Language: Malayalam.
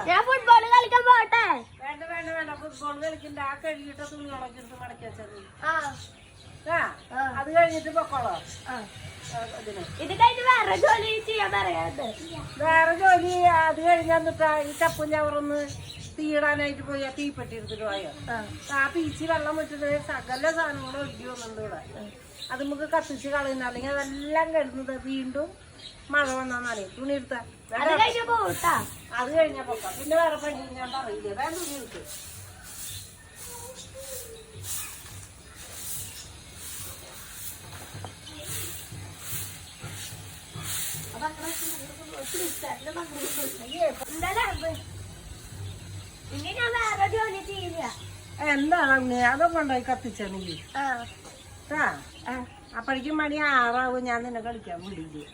ഞാൻ ഫുട്ബോൾ കളിക്കാൻ പോട്ടെ. വേണ്ട വേണ്ട വേണ്ട, ഫുട്ബോൾ കളിക്കണ്ട. ആ കഴുകിട്ട തുണികളൊക്കെ എടുത്ത് മടക്കി വെച്ചത്. അത് കഴിഞ്ഞിട്ട് പൊക്കോളോ. ഇത് കഴിഞ്ഞ് വേറെ ജോലി ചെയ്യാൻ പറയാത്. വേറെ ജോലി അത് കഴിഞ്ഞാ ഈ ചപ്പും ചവറൊന്ന് തീയിടാനായിട്ട് പോയി ആ തീപ്പെട്ടി എടുത്തിട്ട് പോയോ. ആ പീച്ചി വെള്ളം വിട്ടിട്ട് സകല സാധനങ്ങളും ഒഴുകി വന്നിട്ടുണ്ട് ഇവിടെ. അത് നമുക്ക് കത്തിച്ച് കളയുന്ന, അല്ലെങ്കിൽ അതെല്ലാം കിടന്നത് വീണ്ടും മഴ വന്നാന്നറിയാം. തുണി എടുത്താ അത് കഴിഞ്ഞാ പൊക്കാം. പിന്നെ വേറെ പണി ഞാൻ പറയില്ലേ. വേറെ തുണി എടുത്ത് ഇനി ഞാൻ വേറെ ജോലി ചെയ്യില്ല. എന്താണ് അതൊക്കെ ഉണ്ടായി കത്തിച്ചെങ്കിൽ അപ്പോഴേക്കും മണി 6 ഞാൻ നിന്നെ കളിക്കാൻ വിടില്ലേ.